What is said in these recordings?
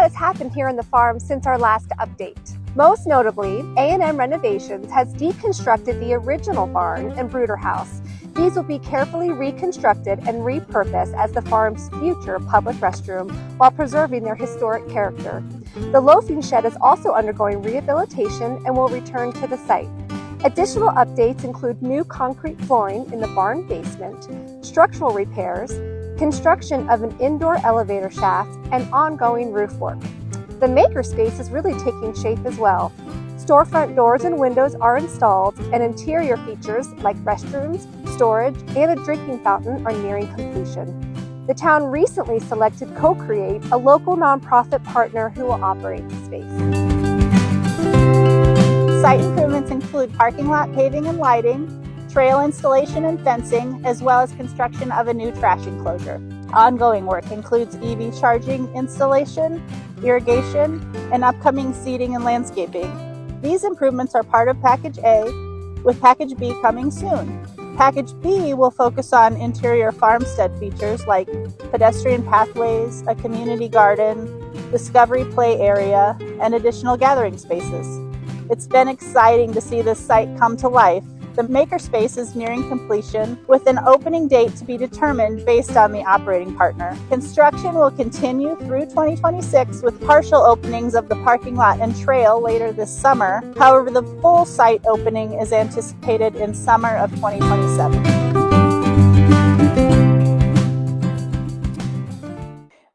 has happened here on the farm since our last update. Most notably, A&M Renovations has deconstructed the original barn and brooder house. These will be carefully reconstructed and repurposed as the farm's future public restroom while preserving their historic character. The loafing shed is also undergoing rehabilitation and will return to the site. Additional updates include new concrete flooring in the barn basement, structural repairs, construction of an indoor elevator shaft, and ongoing roof work. The makerspace is really taking shape as well. Storefront doors and windows are installed, and interior features like restrooms, storage, and a drinking fountain are nearing completion. The town recently selected Co-Create, a local nonprofit partner who will operate the space. Site improvements include parking lot paving and lighting, trail installation and fencing, as well as construction of a new trash enclosure. Ongoing work includes EV charging installation, irrigation, and upcoming seeding and landscaping. These improvements are part of Package A, with Package B coming soon. Package B will focus on interior farmstead features like pedestrian pathways, a community garden, discovery play area, and additional gathering spaces. It's been exciting to see this site come to life. The makerspace is nearing completion, with an opening date to be determined based on the operating partner. Construction will continue through 2026 with partial openings of the parking lot and trail later this summer. However, the full site opening is anticipated in summer of 2027.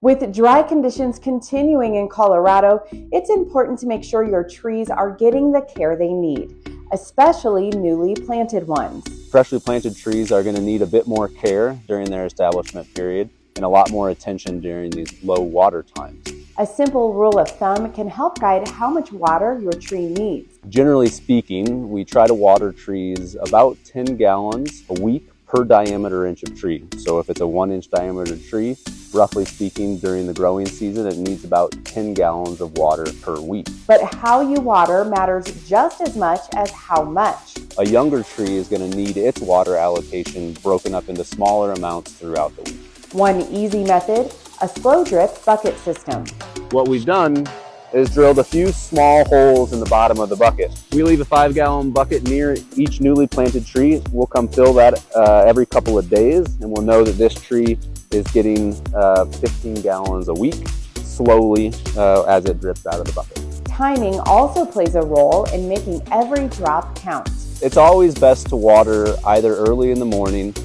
With dry conditions continuing in Colorado, it's important to make sure your trees are getting the care they need, especially newly planted ones. Freshly planted trees are going to need a bit more care during their establishment period and a lot more attention during these low water times. A simple rule of thumb can help guide how much water your tree needs. Generally speaking, we try to water trees about 10 gallons a week per diameter inch of tree. So if it's a 1-inch diameter tree, roughly speaking, during the growing season, it needs about 10 gallons of water per week. But how you water matters just as much as how much. A younger tree is going to need its water allocation broken up into smaller amounts throughout the week. One easy method, a slow drip bucket system. What we've done is drilled a few small holes in the bottom of the bucket. We leave a 5-gallon bucket near each newly planted tree. We'll come fill that every couple of days, and we'll know that this tree is getting 15 gallons a week, slowly as it drips out of the bucket. Timing also plays a role in making every drop count. It's always best to water either early in the morning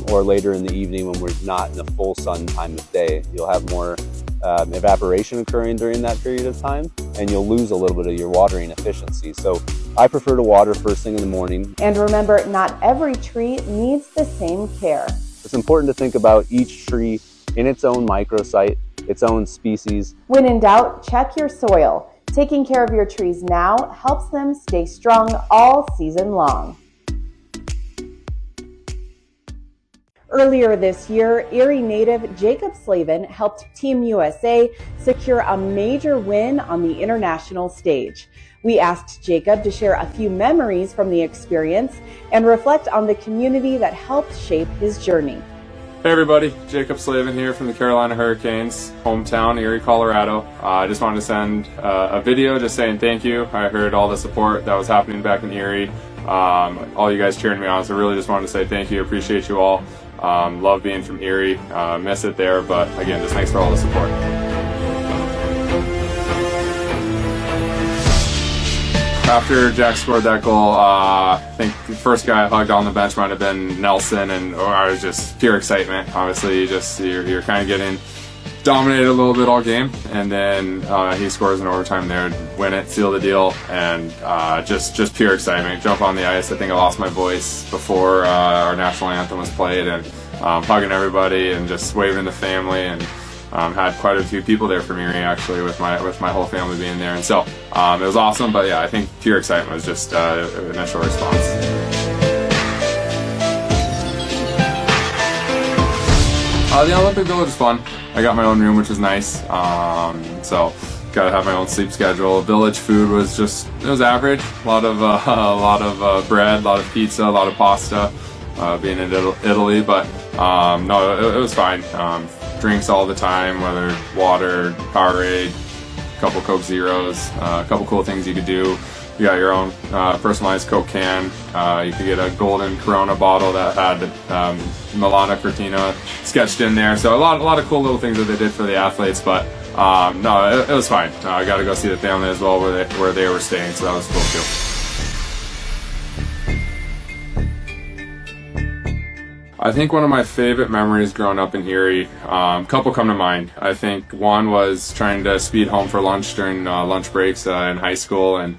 or later in the evening when we're not in the full sun time of day. You'll have more evaporation occurring during that period of time, and you'll lose a little bit of your watering efficiency. So I prefer to water first thing in the morning. And remember, not every tree needs the same care. It's important to think about each tree in its own microsite, its own species. When in doubt, check your soil. Taking care of your trees now helps them stay strong all season long. Earlier this year, Erie native Jaccob Slavin helped Team USA secure a major win on the international stage. We asked Jaccob to share a few memories from the experience and reflect on the community that helped shape his journey. Hey everybody, Jaccob Slavin here from the Carolina Hurricanes, hometown, Erie, Colorado. I just wanted to send a video just saying thank you. I heard all the support that was happening back in Erie. All you guys cheering me on, so really just wanted to say thank you, appreciate you all. Love being from Erie, miss it there, but again, just thanks for all the support. After Jack scored that goal, I think the first guy I hugged on the bench might have been Nelson, and I was just pure excitement. Obviously, you're kind of getting dominated a little bit all game, and then he scores in overtime there, win it, seal the deal, and just pure excitement. Jump on the ice. I think I lost my voice before our national anthem was played, and hugging everybody and just waving the family, and had quite a few people there from Erie actually, with my whole family being there, and so it was awesome. But yeah, I think pure excitement was just initial response. The Olympic Village was fun. I got my own room, which was nice. So got to have my own sleep schedule. Village food was it was average. A lot of bread, a lot of pizza, a lot of pasta. Being in Italy, but no, it was fine. Drinks all the time, whether water, Powerade, couple Coke Zeros, a couple cool things you could do. You got your own personalized Coke can. You could get a golden Corona bottle that had Milana Cortina sketched in there. So a lot of cool little things that they did for the athletes. But no, it was fine. I got to go see the family as well where they were staying, so that was cool too. I think one of my favorite memories growing up in Erie, a couple come to mind. I think one was trying to speed home for lunch during lunch breaks in high school, and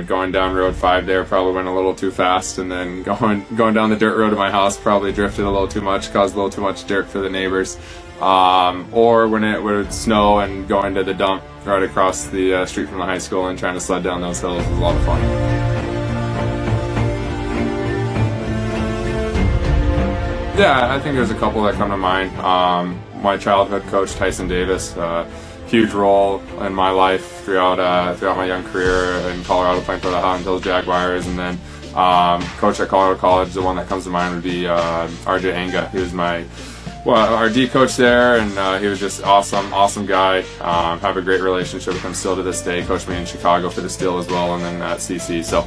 going down Road 5 there probably went a little too fast, and then going down the dirt road to my house probably drifted a little too much, caused a little too much dirt for the neighbors. Or when it would snow and going to the dump right across the street from the high school and trying to sled down those hills was a lot of fun. Yeah, I think there's a couple that come to mind. My childhood coach, Tyson Davis, huge role in my life throughout my young career in Colorado, playing for the Houghton Hills Jaguars. And then coach at Colorado College, the one that comes to mind would be RJ Anga. He was our D coach there, and he was just awesome guy. Have a great relationship with him still to this day. Coached me in Chicago for the Steel as well, and then at CC. So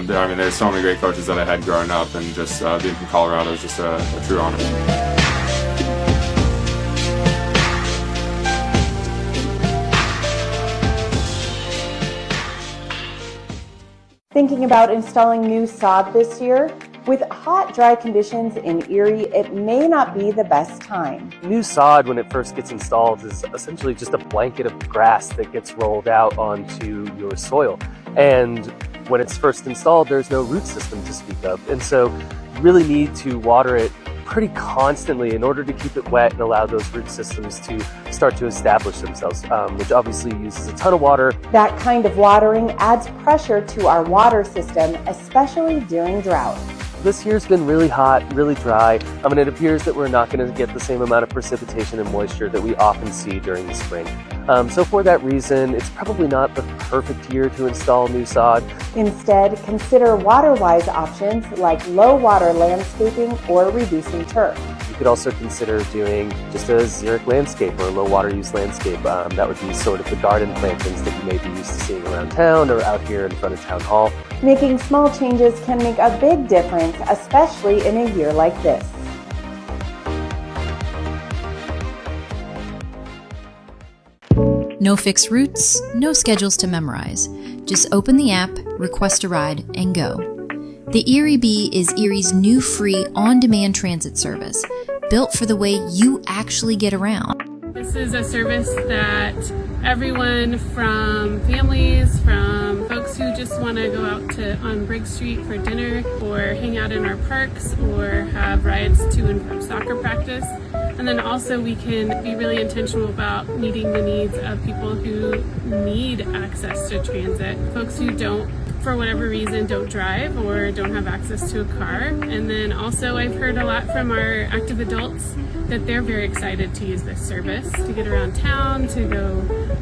there's so many great coaches that I had growing up, and just being from Colorado is just a true honor. Thinking about installing new sod this year? With hot, dry conditions in Erie, it may not be the best time. New sod, when it first gets installed, is essentially just a blanket of grass that gets rolled out onto your soil. And when it's first installed, there's no root system to speak of. And so you really need to water it pretty constantly in order to keep it wet and allow those root systems to start to establish themselves, which obviously uses a ton of water. That kind of watering adds pressure to our water system, especially during drought. This year's been really hot, really dry. It appears that we're not going to get the same amount of precipitation and moisture that we often see during the spring. So for that reason, it's probably not the perfect year to install new sod. Instead, consider water-wise options like low water landscaping or reducing turf. You could also consider doing just a xeric landscape or a low water use landscape. That would be sort of the garden plantings that you may be used to seeing around town or out here in front of town hall. Making small changes can make a big difference, especially in a year like this. No fixed routes, no schedules to memorize. Just open the app, request a ride, and go. The Erie Bee is Erie's new free on-demand transit service, built for the way you actually get around. This is a service that everyone from families, from folks who just want to go out on Briggs Street for dinner or hang out in our parks or have rides to and from soccer practice. And then also we can be really intentional about meeting the needs of people who need access to transit, folks who don't, for whatever reason, don't drive or don't have access to a car. And then also I've heard a lot from our active adults that they're very excited to use this service, to get around town, to go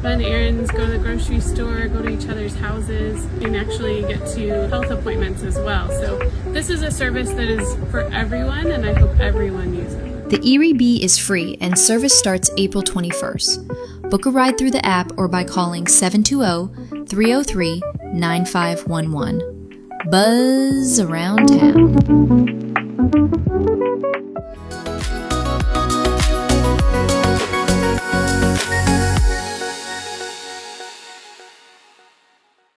run errands, go to the grocery store, go to each other's houses, and actually get to health appointments as well. So this is a service that is for everyone, and I hope everyone uses it. The Erie Bee is free and service starts April 21st. Book a ride through the app or by calling 720-303-9511. Buzz around town.